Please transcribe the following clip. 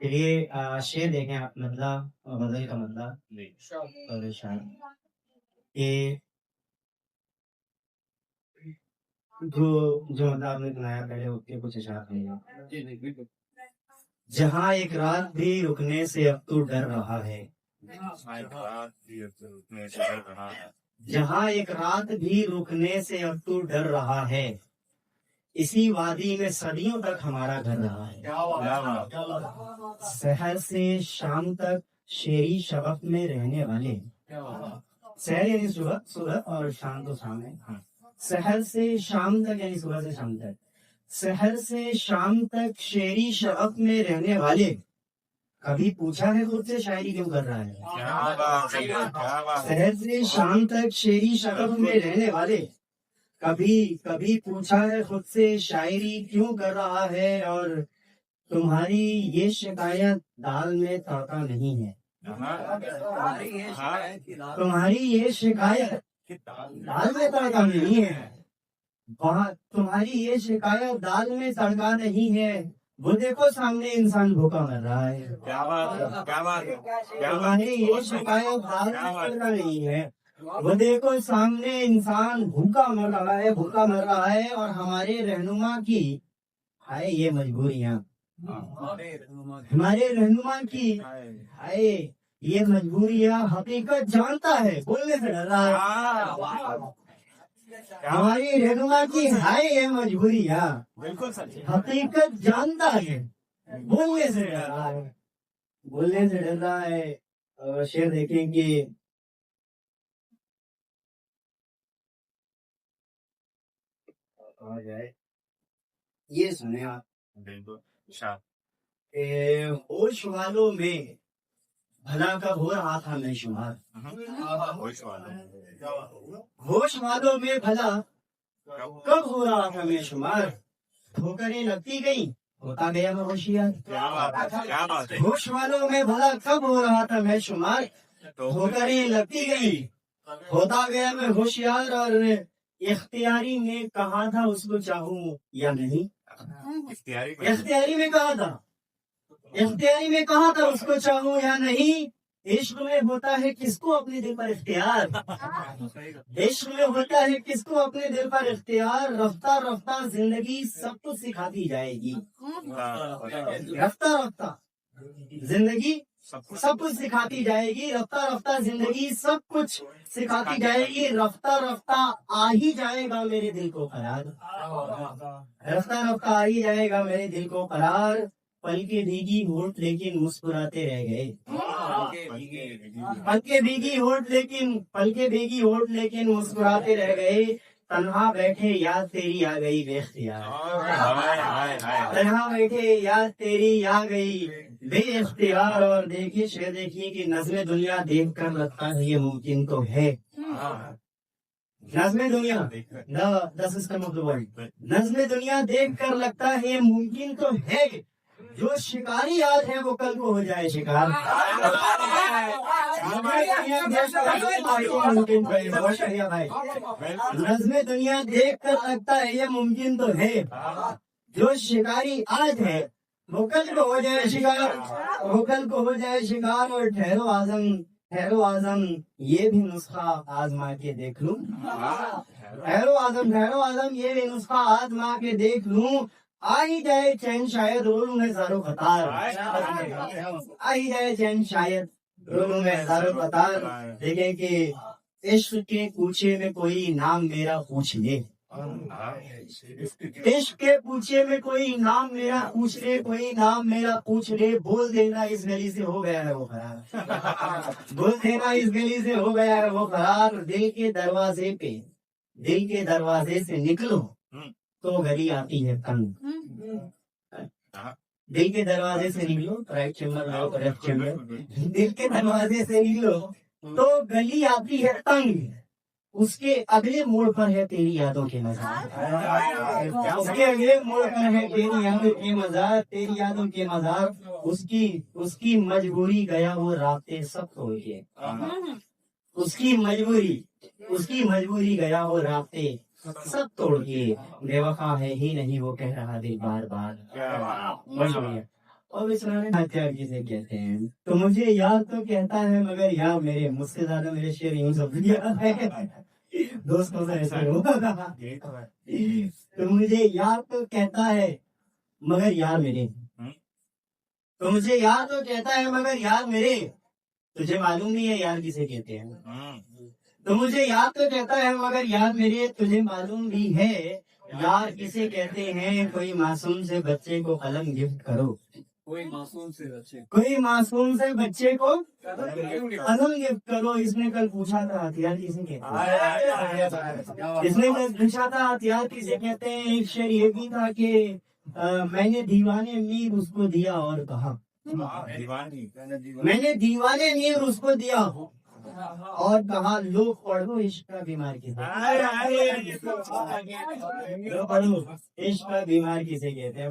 चलिए शेर देखें आप मतलब गज़ल का मतलब जी। परेशान ये जो जो मतलब आपने सुनाया पहले उसके कुछ इशारे हैं। जी, जी, बिल्कुल। जहाँ एक रात भी रुकने से अब तू डर रहा है। जहाँ एक रात भी रुकने से अब तू डर रहा है। इसी वादी में सदियों तक हमारा घर रहा है। शहर से शाम तक शेरी शबक में रहने वाले शहर यानी सुबह सुबह और शाम तो शाम है। शहर से शाम तक यानी सुबह से शाम तक शहर से शाम तक शेरी शबक में रहने वाले कभी पूछा है खुद से शायरी क्यों कर रहा है। शहर से शाम तक शेरी शबक में रहने वाले कभी कभी पूछा है खुद से शायरी क्यों कर रहा है। और तुम्हारी ये शिकायत दाल में तड़का नहीं है। तुम्हारी ये शिकायत दाल में तड़का नहीं है। वहाँ तुम्हारी ये शिकायत दाल में तड़का नहीं है। वो देखो सामने इंसान भूखा मर रहा है। तुम्हारी ये शिकायत दाल में तड़का नहीं है। वो देखो सामने इंसान भूखा मर रहा है और हमारे रहनुमा की हाय ये मजबूरियां। हमारे रहनुमा की हाय ये मजबूरियां हकीकत जानता है बोलने से डर रहा है। हमारी रहनुमा की हाय ये मजबूरियां बिल्कुल सच है। हकीकत जानता है बोलने से डर रहा है। बोलने से डर रहा है। और शेर देखेंगे आ जाए ये सुने आप। बिल्कुल शाह। होश वालों में भला कब हो रहा था मैं शुमार। होश वालों में भला कब हो रहा था मैं शुमार। ठोकरें लगती गई होता गया मैं होशियार। क्या बात है। होश वालों में भला कब हो रहा था मैं शुमार। ठोकरें लगती गई होता गया मैं होशियार। और इख्तियारी में कहा था उसको चाहूं या नहीं। इख्तियारी में कहा था उसको चाहूं या नहीं। इश्क में होता है किसको अपने दिल पर इख्तियार। इश्क में होता है किसको अपने दिल पर इख्तियार। रफ्ता रफ्ता जिंदगी सब कुछ सिखाती जाएगी। रफ्ता रफ्ता जिंदगी सब कुछ सिखाती जाएगी। रफ्ता रफ्ता जिंदगी सब कुछ सिखाती जाएगी। रफ्ता रफ्ता आ ही जाएगा मेरे दिल को करार। रफ्ता रफ्ता आ ही जाएगा मेरे दिल को करार। पल के भीगी होठ लेकिन मुस्कुराते रह गए। पल के भीगी होठ लेकिन मुस्कुराते रह गए। तन्हा बैठे याद तेरी आ गई बेख्तियार। तन्हा बैठे याद तेरी आ गई बेख्तियार। और देखिए शेर देखिए कि नज़्मे दुनिया देख कर लगता है ये मुमकिन तो है। नज़्मे दुनिया the system of the world. नज़्मे दुनिया देख कर लगता है ये मुमकिन तो है। जो शिकारी आज है वो कल को हो जाए शिकार। नज़्मे दुनिया देख कर लगता है ये मुमकिन तो है। जो शिकारी आज है वो कल को हो जाए शिकार। और ठहरो आजम ये भी नुस्खा आजमा के देख लूं। ठहरो आजम ये भी नुस्खा आजमा के देख लूं। आ ही जाए चैन शायद रोलू में हजारों कतार। आ ही जाए चैन शायद रोलू में हजारों कतार। देखें कि इश्क के पूछे में कोई नाम मेरा पूछ ले। इश्क के पूछे में कोई नाम मेरा पूछ ले। बोल देना इस गली से हो गया है वो फरार। बोल देना इस गली से हो गया है वो फरार। दिल के दरवाजे से निकलो तो गली आती है तंग। दिल के दरवाजे से निकलो राइट चैम्बर लेफ्ट चैम्बर। दिल के दरवाजे से निकलो तो गली आती है तंग। उसके अगले मोड़ पर है तेरी यादों के मज़ार। उसके अगले मोड़ पर है तेरी यादों के मज़ार। उसकी मजबूरी गया वो रास्ते सब तोड़ के। उसकी मजबूरी गया वो रास्ते सब तोड़ के। बेवफा है ही नहीं वो कह रहा दिल बार बार। और विश्राने हथियार किसे कहते हैं? तो मुझे यार तो कहता है मगर यार मेरे, मुझसे ज्यादा मेरे शेर यूं सब याद है। दोस्तों से ऐसे होगा। यही तो है। तो मुझे यार तो कहता है मगर यार मेरे, तो मुझे यार तो कहता है मगर यार मेरे, तुझे मालूम नहीं है यार किसे कहते हैं? तो मुझे यार तो कहता है मगर यार मेरे, तुझे मालूम भी है यार किसे कहते हैं? कोई मासूम से बच्चे को कलम गिफ्ट करो, कोई मासूम से बच्चे कोई मासूम से बच्चे को कलम कलम गिफ्ट करो। इसने कल पूछा था हथियार किसे कहते हैं? इसने कल पूछा था हथियार किसे कहते हैं? एक शेर ये भी था कि मैंने दीवाने मीर उसको दिया और कहा, दीवानी मैंने दीवाने मीर उसको दिया और कहा लो पढ़ो इश्क का बीमार किसे, लो पढ़ो इश्क का बीमार किसे कहते हैं?